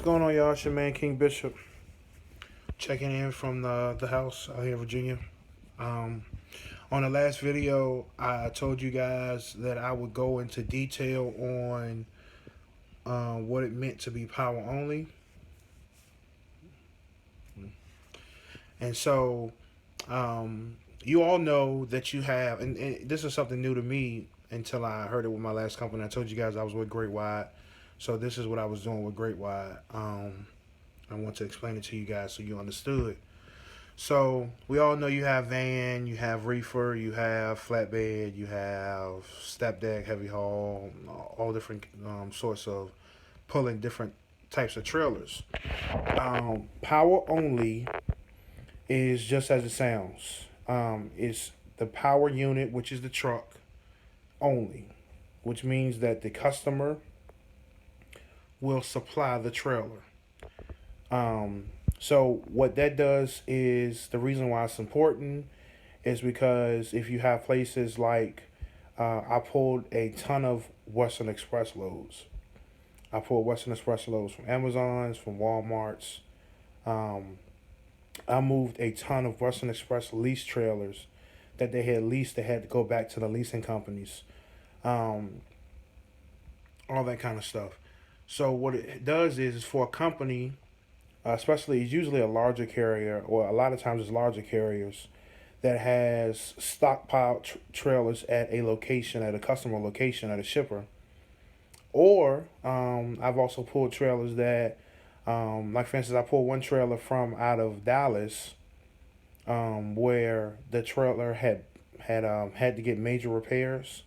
going on, y'all? It's your man King Bishop checking in from the house out here in Virginia. Um, on the last video, I told you guys that I would go into detail on what it meant to be power only, and so you all know that you have, and this is something new to me until I heard it with my last company. I told you guys I was with Great Wide, so this is what I was doing with Great Wide. I want to explain it to you guys so you understood. So we all know you have van, you have reefer, you have flatbed, you have step deck, heavy haul, all different sorts of pulling different types of trailers. Power only is just as it sounds. It's the power unit, which is the truck only, which means that the customer will supply the trailer. Um, so what that does is the reason why it's important is because if you have places like I pulled a ton of Western Express loads. I pulled Western Express loads from Amazon's, from Walmart's. Um, I moved a ton of Western Express lease trailers that they had leased. They had to go back to the leasing companies, um, all that kind of stuff. So what it does is for a company, especially it's usually a larger carrier, or a lot of times it's larger carriers that has stockpiled trailers at a location, at a customer location, at a shipper. Or I've also pulled trailers that, like for instance, I pulled one trailer from out of Dallas, where the trailer had to get major repairs.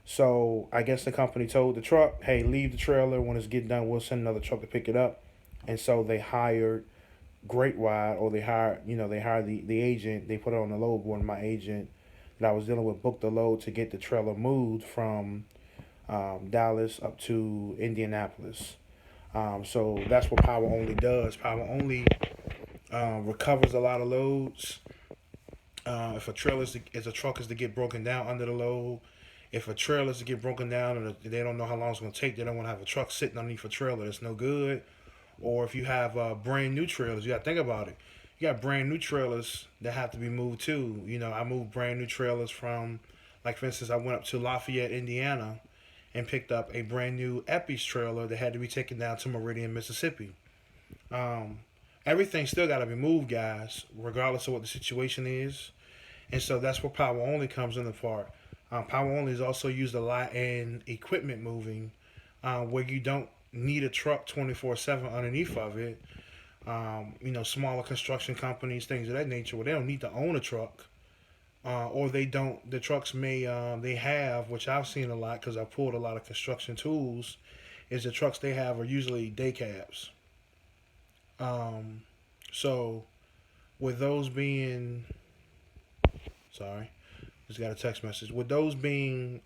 So I guess the company told the truck, "Hey, leave the trailer. When it's getting done, we'll send another truck to pick it up." And so they hired Great Wide, or they hired the agent. They put it on the load board. My agent that I was dealing with booked the load to get the trailer moved from Dallas up to Indianapolis. So that's what Power Only does. Power Only recovers a lot of loads. If a if a truck is to get broken down under the load, if a trailer is to get broken down and they don't know how long it's going to take, they don't want to have a truck sitting underneath a trailer. That's no good. Or if you have brand new trailers, you got to think about it. You got brand new trailers that have to be moved too. I moved brand new trailers from, like for instance, I went up to Lafayette, Indiana, and picked up a brand new Eppies trailer that had to be taken down to Meridian, Mississippi. Um, Everything still got to be moved, guys, regardless of what the situation is. And so that's where power only comes into part. Power only is also used a lot in equipment moving, where you don't need a truck 24/7 underneath of it. Smaller construction companies, things of that nature, where they don't need to own a truck, or they don't. The trucks may they have, which I've seen a lot because I pulled a lot of construction tools. Is the trucks they have are usually day cabs. Um, so with those being, sorry, just got a text message. With those being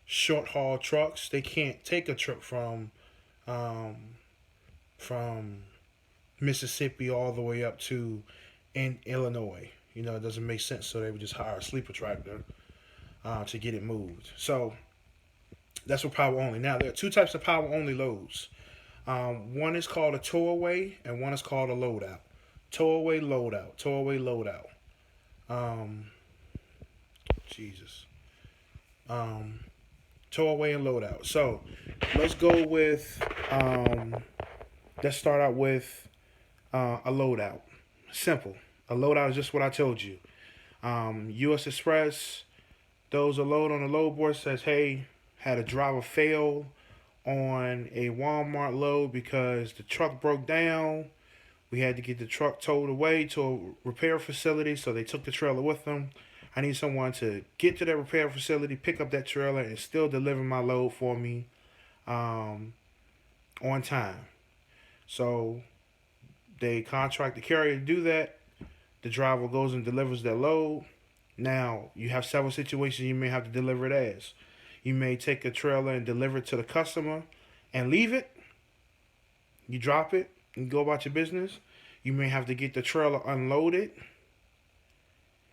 short haul trucks, they can't take a trip um, from Mississippi all the way up to in Illinois. It doesn't make sense. So they would just hire a sleeper tractor to get it moved. So that's what power only. Now there are two types of power only loads. One is called a towaway, and one is called a loadout. Towaway loadout. Towaway loadout. Um, Jesus. Um, Towaway and loadout. So let's go with. Let's start out with a loadout. Simple. A loadout is just what I told you. U.S. Express throws a load on the load board, says, "Hey, had a driver fail on a Walmart load because the truck broke down. We had to get the truck towed away to a repair facility, so they took the trailer with them. I need someone to get to that repair facility, pick up that trailer, and still deliver my load for me um, on time." So they contract the carrier to do that. The driver goes and delivers that load. Now, you have several situations you may have to deliver it as. You may take a trailer and deliver it to the customer and leave it. You drop it and go about your business. You may have to get the trailer unloaded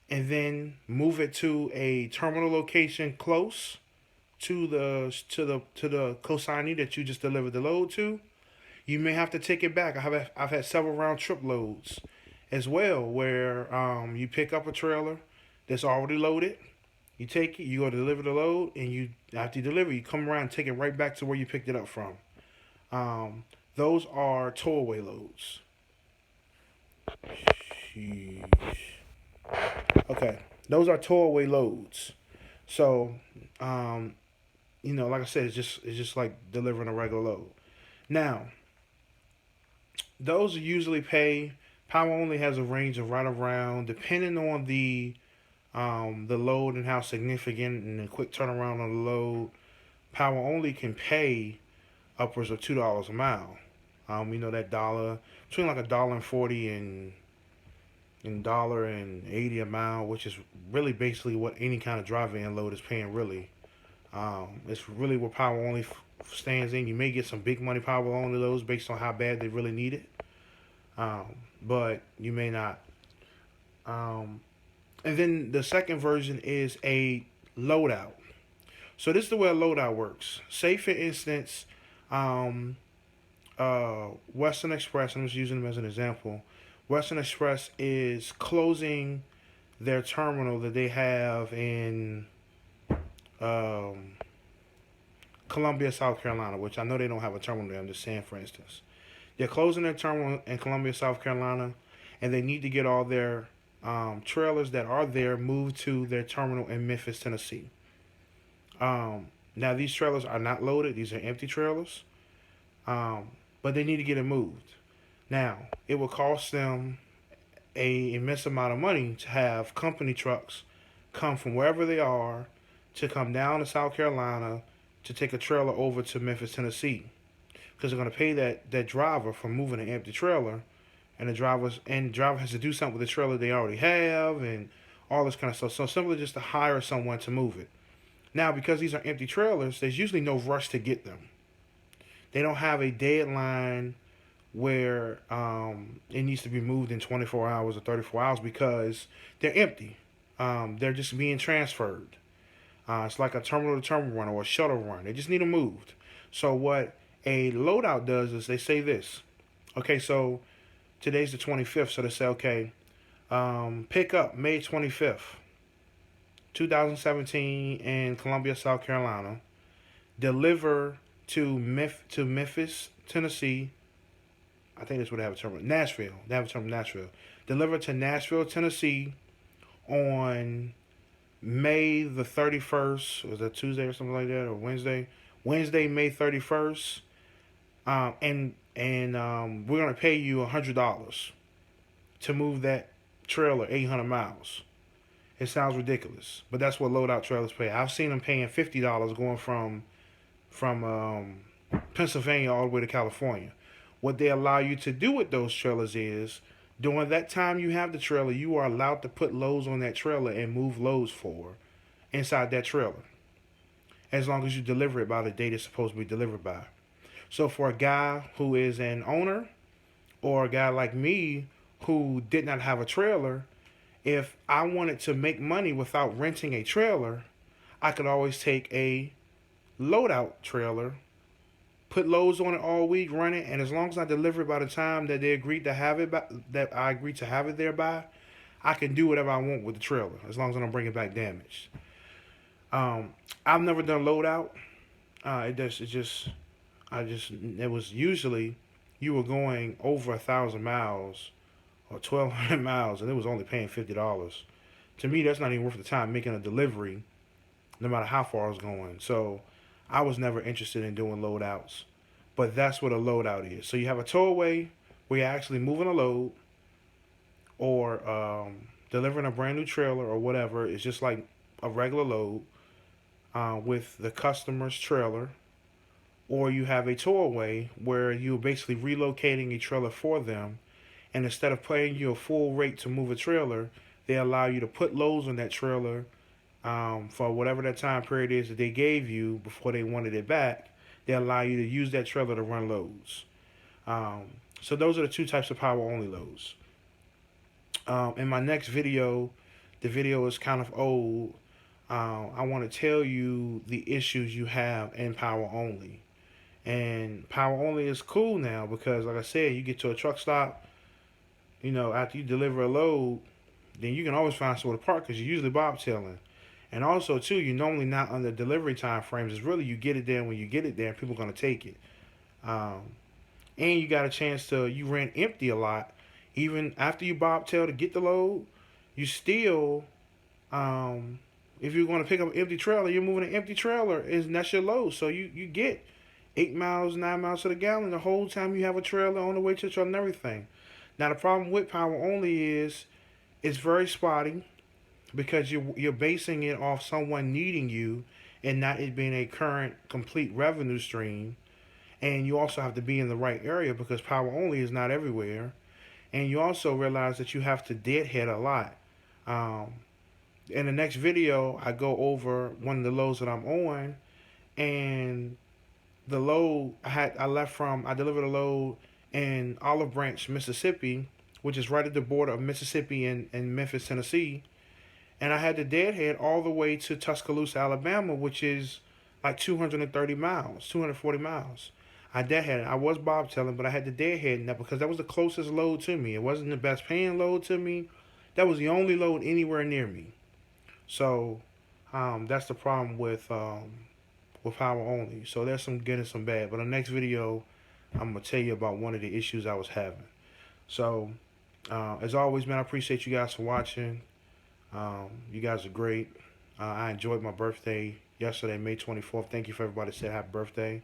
and then move it to a terminal location close to the consignee that you just delivered the load to. You may have to take it back. I've had several round trip loads as well where you pick up a trailer that's already loaded. You take it, you go deliver the load, and you after you deliver, you come around and take it right back to where you picked it up from. Um, those are towaway loads. Sheesh. Okay, those are towaway loads. So, um, like I said, it's just like delivering a regular load. Now, those usually pay. Power only has a range of right around, depending on the load and how significant and the quick turnaround on the load. Power only can pay upwards of $2 a mile. That dollar between like $1.40 and $1.80 a mile, which is really basically what any kind of dry van load is paying. Really, it's really what power only stands in. You may get some big money power only loads based on how bad they really need it, but you may not. Um, and then the second version is a loadout. So this is the way a loadout works. Say for instance, um, Western Express. I'm just using them as an example. Western Express is closing their terminal that they have in um, Columbia, South Carolina, which I know they don't have a terminal there. I'm just saying, for instance, they're closing their terminal in Columbia, South Carolina, and they need to get all their trailers that are there moved to their terminal in Memphis, Tennessee. Now these trailers are not loaded; these are empty trailers, um, but they need to get it moved. Now it will cost them a immense amount of money to have company trucks come from wherever they are to come down to South Carolina to take a trailer over to Memphis, Tennessee, because they're going to pay that driver for moving an empty trailer, and the driver has to do something with the trailer they already have and all this kind of stuff. So simply just to hire someone to move it. Now, because these are empty trailers, there's usually no rush to get them. They don't have a deadline where it needs to be moved in 24 hours or 34 hours because they're empty. They're just being transferred. It's like a terminal to terminal run or a shuttle run. They just need them moved. So what a loadout does is they say this. Okay, so today's the 25th, so they say, okay, pick up May 25th, 2017 in Columbia, South Carolina. Deliver to Memphis, Tennessee. I think that's what they have a terminal. Nashville. They have a terminal in Nashville. Deliver to Nashville, Tennessee on May the 31st. Was that Tuesday or something like that, or Wednesday? Wednesday, May 31st. And we're gonna pay you $100 to move that trailer 800 miles. It sounds ridiculous, but that's what loadout trailers pay. I've seen them paying $50 going from Pennsylvania all the way to California. What they allow you to do with those trailers is during that time you have the trailer, you are allowed to put loads on that trailer and move loads for inside that trailer, as long as you deliver it by the date it's supposed to be delivered by. So for a guy who is an owner or a guy like me who did not have a trailer, if I wanted to make money without renting a trailer, I could always take a loadout trailer, put loads on it all week, run it, and as long as I deliver it by the time that they agreed to have it by, that I agreed to have it there by, I can do whatever I want with the trailer as long as I don't bring it back damaged. I've never done loadout. It was usually you were going over 1,000 miles or 1,200 miles, and it was only paying $50. To me, that's not even worth the time making a delivery, no matter how far I was going. So I was never interested in doing loadouts, but that's what a loadout is. So you have a towaway where you're actually moving a load or delivering a brand new trailer or whatever. It's just like a regular load with the customer's trailer. Or you have a towaway where you're basically relocating a trailer for them, and instead of paying you a full rate to move a trailer, they allow you to put loads on that trailer for whatever that time period is that they gave you before they wanted it back. They allow you to use that trailer to run loads. So those are the two types of power only loads. In my next video, the video is kind of old. I want to tell you the issues you have in power only. And power only is cool now because, like I said, you get to a truck stop, after you deliver a load, then you can always find somewhere to park because you're usually bobtailing. And also, too, you're normally not under delivery time frames. It's really you get it there when you get it there, and people are going to take it. Um, and you got a chance you ran empty a lot. Even after you bobtail to get the load, you still, um, if you're going to pick up an empty trailer, you're moving an empty trailer, and that's your load. So you get 8 miles, 9 miles to the gallon the whole time you have a trailer on the way to the truck and everything. Now, the problem with power only is it's very spotty because you're basing it off someone needing you and not it being a current complete revenue stream. And you also have to be in the right area because power only is not everywhere. And you also realize that you have to deadhead a lot. Um, in the next video, I go over one of the loads that I'm on, and the load I delivered a load in Olive Branch, Mississippi, which is right at the border of Mississippi and Memphis, Tennessee. And I had to deadhead all the way to Tuscaloosa, Alabama, which is like 230 miles, 240 miles. I deadheaded. I was bobtailing, but I had to deadhead that because that was the closest load to me. It wasn't the best paying load to me. That was the only load anywhere near me. So that's the problem with power only. So there's some good and some bad. But in the next video, I'm gonna tell you about one of the issues I was having. So as always, man, I appreciate you guys for watching. You guys are great. I enjoyed my birthday yesterday, May 24th. Thank you for everybody that said happy birthday.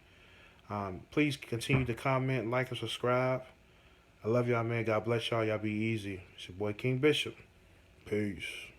Please continue to comment, like, and subscribe. I love y'all, man. God bless y'all. Y'all be easy. It's your boy King Bishop. Peace.